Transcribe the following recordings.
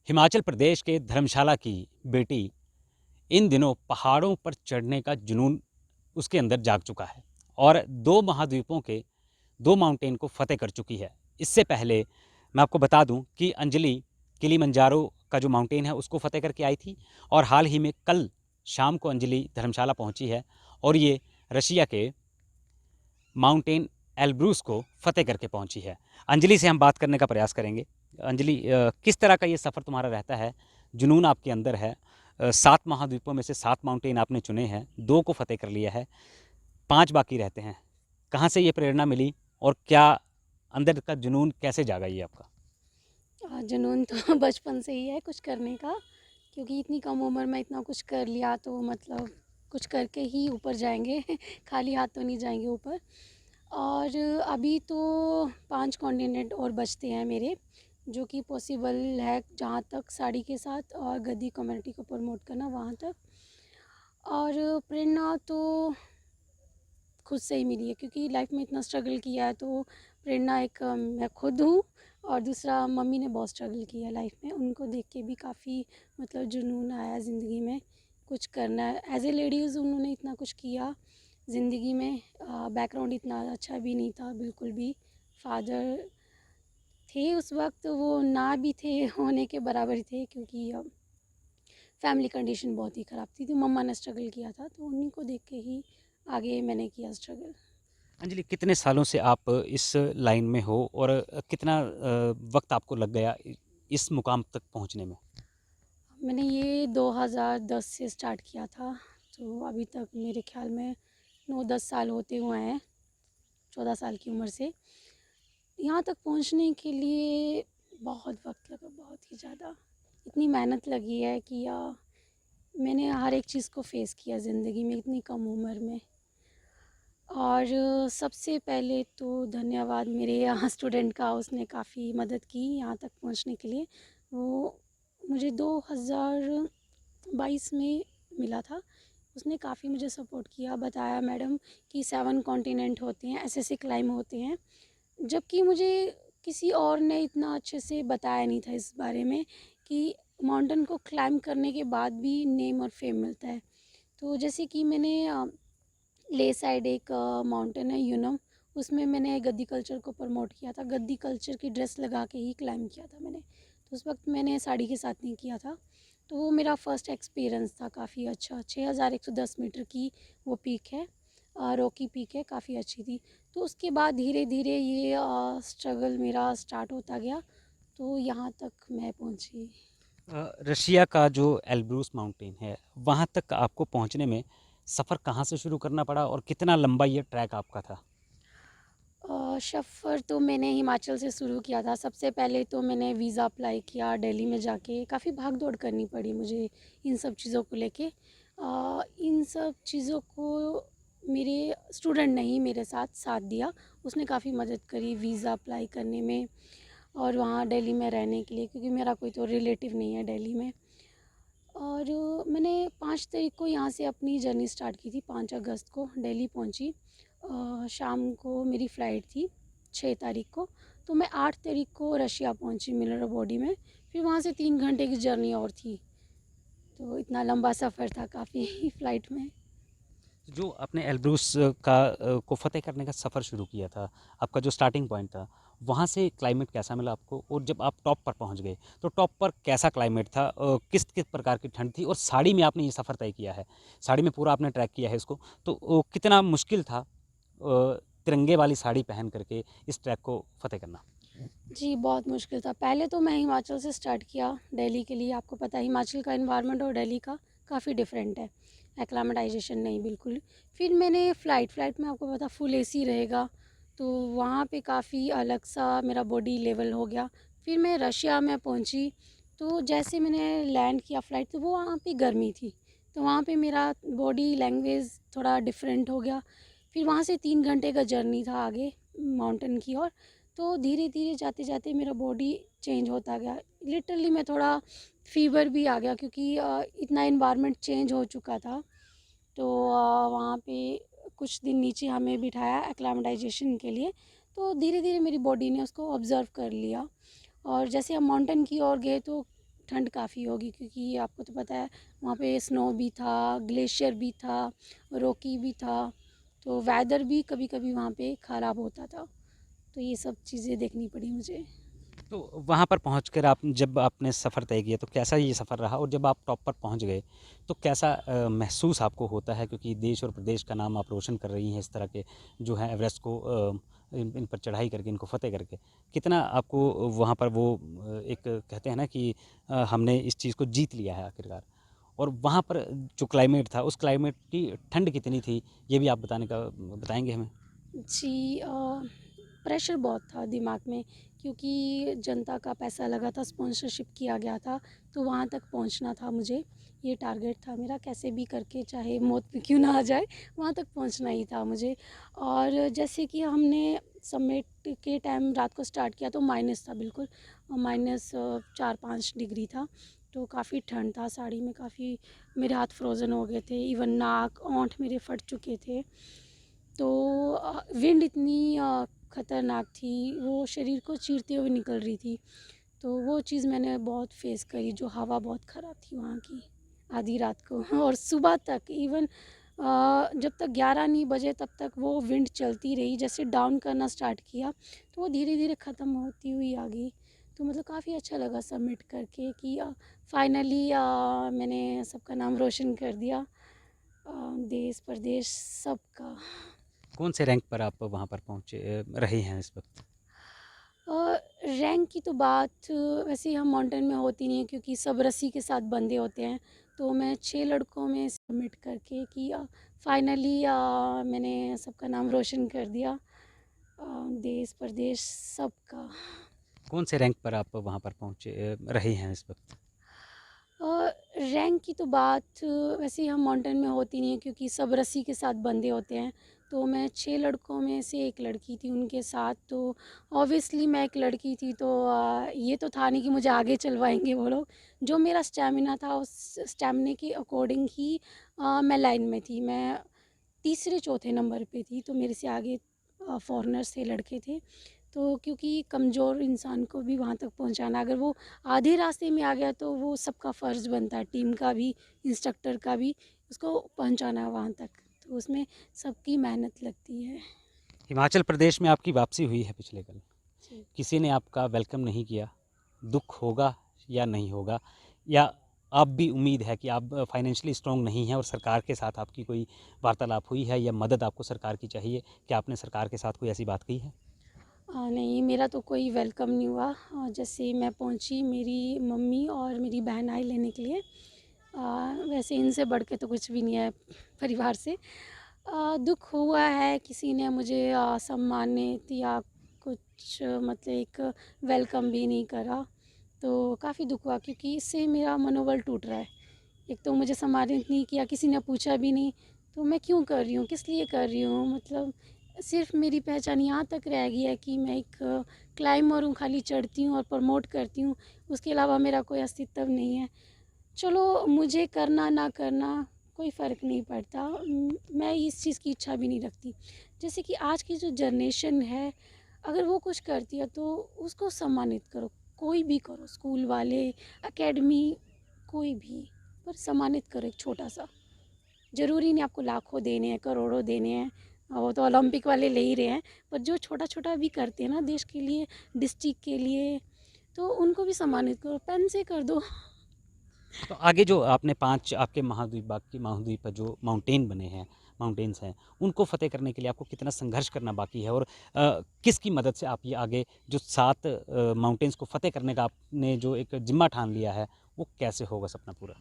हिमाचल प्रदेश के धर्मशाला की बेटी इन दिनों पहाड़ों पर चढ़ने का जुनून उसके अंदर जाग चुका है और 2 महाद्वीपों के 2 माउंटेन को फ़तेह कर चुकी है। इससे पहले मैं आपको बता दूं कि अंजलि किलिमंजारो का जो माउंटेन है उसको फ़तेह करके आई थी और हाल ही में कल शाम को अंजलि धर्मशाला पहुंची है और ये रशिया के माउंटेन एल्ब्रूस को फ़तेह करके पहुंची है। अंजलि से हम बात करने का प्रयास करेंगे। अंजलि, किस तरह का ये सफ़र तुम्हारा रहता है? जुनून आपके अंदर है। 7 महाद्वीपों में से 7 माउंटेन आपने चुने हैं, 2 को फ़तेह कर लिया है, 5 बाकी रहते हैं। कहाँ से ये प्रेरणा मिली और क्या अंदर का जुनून कैसे जागा ये आपका? जुनून तो बचपन से ही है कुछ करने का, क्योंकि इतनी कम उम्र में इतना कुछ कर लिया तो मतलब कुछ करके ही ऊपर जाएंगे खाली हाथ तो नहीं जाएंगे ऊपर। और अभी तो 5 कॉन्टिनेंट और बचते हैं मेरे, जो कि पॉसिबल है जहाँ तक साड़ी के साथ और गद्दी कम्युनिटी को प्रमोट करना वहाँ तक। और प्रेरणा तो खुद से ही मिली है, क्योंकि लाइफ में इतना स्ट्रगल किया है तो प्रेरणा एक मैं खुद हूँ। और दूसरा मम्मी ने बहुत स्ट्रगल किया है लाइफ में, उनको देख के भी काफ़ी मतलब जुनून आया ज़िंदगी में कुछ करना है। एज ए लेडीज़ उन्होंने इतना कुछ किया ज़िंदगी में। बैकग्राउंड इतना अच्छा भी नहीं था बिल्कुल भी। फादर थे उस वक्त, वो ना भी थे होने के बराबर ही थे, क्योंकि फैमिली कंडीशन बहुत ही ख़राब थी। तो मम्मा ने स्ट्रगल किया था तो उन्हीं को देख के ही आगे मैंने किया स्ट्रगल। अंजलि, कितने सालों से आप इस लाइन में हो और कितना वक्त आपको लग गया इस मुकाम तक पहुंचने में? मैंने ये 2010 से स्टार्ट किया था, तो अभी तक मेरे ख्याल में 9-10 साल होते हुए हैं। 14 साल की उम्र से यहाँ तक पहुँचने के लिए बहुत वक्त लगा, बहुत ही ज़्यादा। इतनी मेहनत लगी है कि मैंने हर एक चीज़ को फेस किया ज़िंदगी में इतनी कम उम्र में। और सबसे पहले तो धन्यवाद मेरे यहाँ स्टूडेंट का, उसने काफ़ी मदद की यहाँ तक पहुँचने के लिए। वो मुझे 2022 में मिला था। उसने काफ़ी मुझे सपोर्ट किया, बताया मैडम कि 7 कॉन्टिनेंट होते हैं, ऐसे-ऐसे क्लाइम होते हैं। जबकि मुझे किसी और ने इतना अच्छे से बताया नहीं था इस बारे में कि माउंटेन को क्लाइम करने के बाद भी नेम और फेम मिलता है। तो जैसे कि मैंने ले साइड एक माउंटेन है यूनम, उसमें मैंने गद्दी कल्चर को प्रमोट किया था। गद्दी कल्चर की ड्रेस लगा के ही क्लाइम किया था मैंने। तो उस वक्त मैंने साड़ी के साथ नहीं किया था। तो वो मेरा फ़र्स्ट एक्सपीरियंस था काफ़ी अच्छा। 6110 मीटर की वो पीक है, रॉकी पीक है, काफ़ी अच्छी थी। तो उसके बाद धीरे धीरे ये स्ट्रगल मेरा स्टार्ट होता गया, तो यहाँ तक मैं पहुँची। रशिया का जो एल्ब्रूस माउंटेन है, वहाँ तक आपको पहुँचने में सफ़र कहाँ से शुरू करना पड़ा और कितना लंबा ये ट्रैक आपका था? सफ़र तो मैंने हिमाचल से शुरू किया था। सबसे पहले तो मैंने वीज़ा अप्लाई किया दिल्ली में जाके, काफ़ी भाग दौड़ करनी पड़ी मुझे इन सब चीज़ों को लेके। इन सब चीज़ों को मेरे स्टूडेंट ने ही मेरे साथ साथ दिया। उसने काफ़ी मदद करी वीज़ा अप्लाई करने में और वहाँ दिल्ली में रहने के लिए, क्योंकि मेरा कोई तो रिलेटिव नहीं है दिल्ली में। और मैंने 5 तारीख को यहाँ से अपनी जर्नी स्टार्ट की थी, 5 अगस्त को दिल्ली पहुँची। शाम को मेरी फ़्लाइट थी 6 तारीख को, तो मैं 8 तारीख को रशिया पहुँची मिलर बॉडी में। फिर वहाँ से 3 घंटे की जर्नी और थी, तो इतना लंबा सफ़र था काफ़ी फ़्लाइट में। जो आपने एल्ब्रूस को फ़तेह करने का सफ़र शुरू किया था, आपका जो स्टार्टिंग पॉइंट था, वहाँ से क्लाइमेट कैसा मिला आपको? और जब आप टॉप पर पहुँच गए, तो टॉप पर कैसा क्लाइमेट था? किस किस प्रकार की ठंड थी? और साड़ी में आपने ये सफ़र तय किया है, साड़ी में पूरा आपने ट्रैक किया है इसको, तो कितना मुश्किल था तिरंगे वाली साड़ी पहन करके इस ट्रैक को फ़तेह करना? जी, बहुत मुश्किल था। पहले तो मैं हिमाचल से स्टार्ट किया दिल्ली के लिए। आपको पता है हिमाचल का एनवायरनमेंट और दिल्ली का काफ़ी डिफरेंट है। एक्लामेटाइजेशन नहीं बिल्कुल। फिर मैंने फ़्लाइट में आपको पता फुल एसी रहेगा, तो वहाँ पे काफ़ी अलग सा मेरा बॉडी लेवल हो गया। फिर मैं रशिया में पहुँची, तो जैसे मैंने लैंड किया फ़्लाइट, तो वो वहाँ पे गर्मी थी। तो वहाँ पे मेरा बॉडी लैंग्वेज थोड़ा डिफरेंट हो गया। फिर वहाँ से 3 घंटे का जर्नी था आगे माउंटेन की ओर। तो धीरे धीरे जाते जाते मेरा बॉडी चेंज होता गया। लिटरली मैं थोड़ा फ़ीवर भी आ गया, क्योंकि इतना इन्वायरमेंट चेंज हो चुका था। तो वहाँ पे कुछ दिन नीचे हमें बिठाया एक्लामेटाइजेशन के लिए। तो धीरे धीरे मेरी बॉडी ने उसको ऑब्ज़र्व कर लिया। और जैसे हम माउंटेन की ओर गए, तो ठंड काफ़ी होगी, क्योंकि आपको तो पता है वहाँ पे स्नो भी था, ग्लेशियर भी था, रॉकी भी था, तो वेदर भी कभी कभी वहाँ पे ख़राब होता था। तो ये सब चीज़ें देखनी पड़ी मुझे। तो वहाँ पर पहुँचकर आप जब आपने सफ़र तय किया तो कैसा ये सफ़र रहा, और जब आप टॉप पर पहुँच गए तो कैसा महसूस आपको होता है, क्योंकि देश और प्रदेश का नाम आप रोशन कर रही हैं इस तरह के जो है एवरेस्ट को इन पर चढ़ाई करके, इनको फ़तेह करके, कितना आपको वहाँ पर वो एक कहते हैं ना कि हमने इस चीज़ को जीत लिया है आखिरकार। और वहाँ पर जो क्लाइमेट था उस क्लाइमेट की ठंड कितनी थी, ये भी आप बताएंगे हमें। जी, प्रेशर बहुत था दिमाग में, क्योंकि जनता का पैसा लगा था, स्पॉन्सरशिप किया गया था, तो वहाँ तक पहुँचना था मुझे। ये टारगेट था मेरा, कैसे भी करके चाहे मौत भी क्यों ना आ जाए, वहाँ तक पहुँचना ही था मुझे। और जैसे कि हमने समिट के टाइम रात को स्टार्ट किया तो माइनस था बिल्कुल, माइनस 4-5 डिग्री था, तो काफ़ी ठंड था। साड़ी में काफ़ी मेरे हाथ फ्रोज़न हो गए थे, इवन नाक ओंठ मेरे फट चुके थे। तो विंड इतनी ख़तरनाक थी, वो शरीर को चीरते हुए निकल रही थी। तो वो चीज़ मैंने बहुत फेस करी, जो हवा बहुत ख़राब थी वहाँ की आधी रात को और सुबह तक इवन जब तक 11 नहीं बजे तब तक वो विंड चलती रही। जैसे डाउन करना स्टार्ट किया तो वो धीरे धीरे ख़त्म होती हुई आ गई। तो मतलब काफ़ी अच्छा लगा सबमिट करके कि फाइनली मैंने सबका नाम रोशन कर दिया, देश प्रदेश सबका। कौन से रैंक पर आप वहाँ पर पहुँचे रहे हैं इस वक्त। रैंक की तो बात वैसे हम माउंटेन में होती नहीं है, क्योंकि सब रस्सी के साथ बंधे होते हैं। तो मैं 6 लड़कों में सबमिट करके कि फाइनली मैंने सबका नाम रोशन कर दिया, देश प्रदेश सबका। कौन से रैंक पर आप वहाँ पर पहुँचे रहे हैं इस वक्त। रैंक की तो बात वैसे हम माउंटेन में होती नहीं है, क्योंकि सब रस्सी के साथ बंधे होते हैं। तो मैं 6 लड़कों में से एक लड़की थी उनके साथ, तो ऑब्वियसली मैं एक लड़की थी, तो ये तो था नहीं कि मुझे आगे चलवाएंगे वो लोग। जो मेरा स्टैमिना था उस स्टैमिना के अकॉर्डिंग ही मैं लाइन में थी। मैं तीसरे चौथे नंबर पे थी, तो मेरे से आगे फॉरेनर्स थे, लड़के थे। तो क्योंकि कमज़ोर इंसान को भी वहाँ तक पहुँचाना, अगर वो आधे रास्ते में आ गया तो वो सबका फ़र्ज़ बनता है, टीम का भी, इंस्ट्रक्टर का भी, उसको पहुँचाना वहाँ तक। तो उसमें सबकी मेहनत लगती है। हिमाचल प्रदेश में आपकी वापसी हुई है पिछले कल, जी। किसी ने आपका वेलकम नहीं किया, दुख होगा या नहीं होगा, या आप भी उम्मीद है कि आप फाइनेंशियली स्ट्रॉन्ग नहीं हैं और सरकार के साथ आपकी कोई वार्तालाप हुई है या मदद आपको सरकार की चाहिए, क्या आपने सरकार के साथ कोई ऐसी बात की है। नहीं, मेरा तो कोई वेलकम नहीं हुआ। जैसे मैं पहुंची, मेरी मम्मी और मेरी बहन आई लेने के लिए। वैसे इनसे बढ़ के तो कुछ भी नहीं है परिवार से। दुख हुआ है, किसी ने मुझे सम्मानित या कुछ मतलब एक वेलकम भी नहीं करा, तो काफ़ी दुख हुआ, क्योंकि इससे मेरा मनोबल टूट रहा है। एक तो मुझे सम्मानित नहीं किया, किसी ने पूछा भी नहीं, तो मैं क्यों कर रही हूँ, किस लिए कर रही हूँ, मतलब सिर्फ मेरी पहचान यहाँ तक रह गई है कि मैं एक क्लाइंबर हूँ, खाली चढ़ती हूँ और प्रमोट करती हूँ, उसके अलावा मेरा कोई अस्तित्व नहीं है। चलो, मुझे करना ना करना कोई फ़र्क नहीं पड़ता, मैं इस चीज़ की इच्छा भी नहीं रखती। जैसे कि आज की जो जनरेशन है, अगर वो कुछ करती है तो उसको सम्मानित करो, कोई भी करो, स्कूल वाले, एकेडमी, कोई भी, पर सम्मानित करो एक छोटा-सा। ज़रूरी नहीं आपको लाखों देने हैं, करोड़ों देने हैं, वो तो ओलंपिक वाले ले ही रहे हैं, पर जो छोटा-छोटा भी करते हैं ना देश के लिए, डिस्ट्रिक्ट के लिए, तो उनको भी सम्मानित करो, पेन से कर दो। तो आगे जो आपने 5 आपके महाद्वीप बाकी महाद्वीप पर जो माउंटेन्स हैं, उनको फ़तेह करने के लिए आपको कितना संघर्ष करना बाकी है, और किसकी मदद से आप ये आगे जो 7 माउंटेन्स को फ़तेह करने का आपने जो एक ज़िम्मा ठान लिया है, वो कैसे होगा सपना पूरा?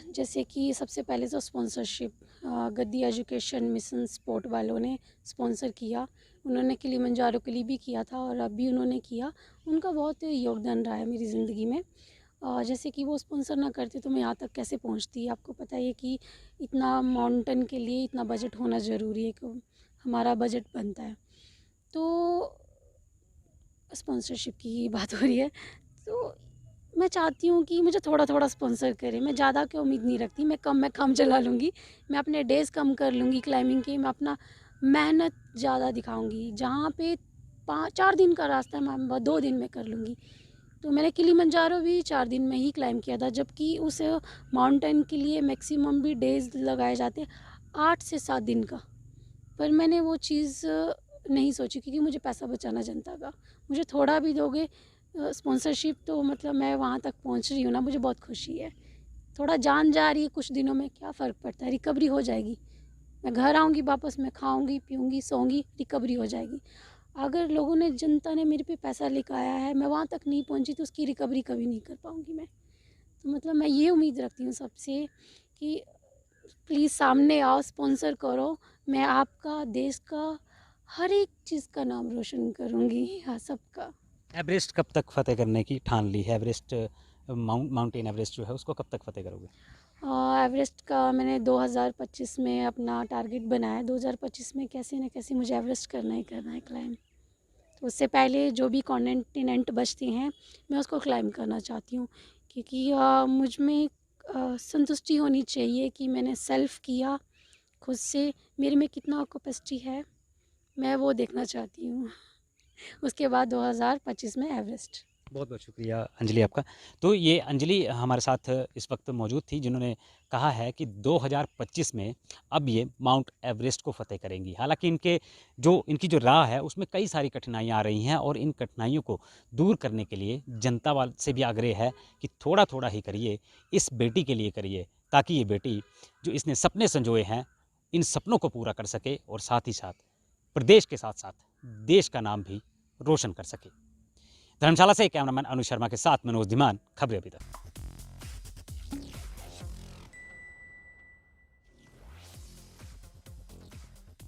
जैसे कि सबसे पहले तो स्पॉन्सरशिप, गद्दी एजुकेशन मिशन स्पोर्ट वालों ने स्पॉन्सर किया। उन्होंने किलिमंजारो के लिए भी किया था और अब भी उन्होंने किया। उनका बहुत योगदान रहा है मेरी ज़िंदगी में। जैसे कि वो स्पॉन्सर ना करते तो मैं यहाँ तक कैसे पहुँचती। आपको पता ही है कि इतना माउंटेन के लिए इतना बजट होना ज़रूरी है कि हमारा बजट बनता है। तो स्पॉन्सरशिप की ही बात हो रही है, तो मैं चाहती हूँ कि मुझे थोड़ा-थोड़ा स्पॉन्सर करें। मैं ज़्यादा की उम्मीद नहीं रखती, मैं कम चला लूँगी। मैं अपने डेज़ कम कर लूँगी क्लाइंबिंग के, मैं अपना मेहनत ज़्यादा दिखाऊँगी। जहाँ पे 5 4 दिन का रास्ता है, मैं 2 दिन में कर लूँगी। तो मैंने किलिमंजारो भी 4 दिन में ही क्लाइंब किया था, जबकि उस माउंटेन के लिए मैक्सिमम भी डेज़ लगाए जाते हैं 8 से 7 दिन का। पर मैंने वो चीज़ नहीं सोची, क्योंकि मुझे पैसा बचाना जनता का। मुझे थोड़ा भी दोगे स्पॉन्सरशिप तो मतलब मैं वहाँ तक पहुँच रही हूँ ना, मुझे बहुत खुशी है। थोड़ा जान जा रही है कुछ दिनों में, क्या फ़र्क पड़ता है, रिकवरी हो जाएगी। मैं घर आऊँगी वापस, मैं खाऊँगी, पीऊँगी, सोऊँगी, रिकवरी हो जाएगी। अगर लोगों ने, जनता ने मेरे पे पैसा लेकाया है, मैं वहाँ तक नहीं पहुँची, तो उसकी रिकवरी कभी नहीं कर पाऊँगी मैं। तो मतलब मैं ये उम्मीद रखती हूँ सबसे कि प्लीज़ सामने आओ, स्पॉन्सर करो। मैं आपका, देश का, हर एक चीज़ का नाम रोशन करूँगी। हाँ, सबका। एवरेस्ट कब तक फ़तेह करने की ठान ली है? एवरेस्ट माउंटेन एवरेस्ट जो है उसको कब तक फ़तेह करोगे? एवरेस्ट का मैंने 2025 में अपना टारगेट बनाया है। 2025 में कैसे न कैसे मुझे एवरेस्ट करना है क्लाइंब। तो उससे पहले जो भी कॉन्टिनेंट बचते हैं, मैं उसको क्लाइंब करना चाहती हूँ, क्योंकि मुझ में संतुष्टि होनी चाहिए कि मैंने सेल्फ किया खुद से, मेरे में कितना कैपेसिटी है, मैं वो देखना चाहती हूँ। उसके बाद 2025 में एवरेस्ट। बहुत बहुत शुक्रिया अंजलि आपका। तो ये अंजलि हमारे साथ इस वक्त मौजूद थी, जिन्होंने कहा है कि 2025 में अब ये माउंट एवरेस्ट को फ़तेह करेंगी। हालांकि इनकी जो राह है उसमें कई सारी कठिनाइयाँ आ रही हैं, और इन कठिनाइयों को दूर करने के लिए जनता वाल से भी आग्रह है कि थोड़ा थोड़ा ही करिए, इस बेटी के लिए करिए, ताकि ये बेटी जो इसने सपने संजोए हैं, इन सपनों को पूरा कर सके, और साथ ही साथ प्रदेश के साथ साथ देश का नाम भी रोशन कर सके। धर्मशाला से कैमरामैन अनु शर्मा के साथ मनोज धीमान, खबरें अभी तक।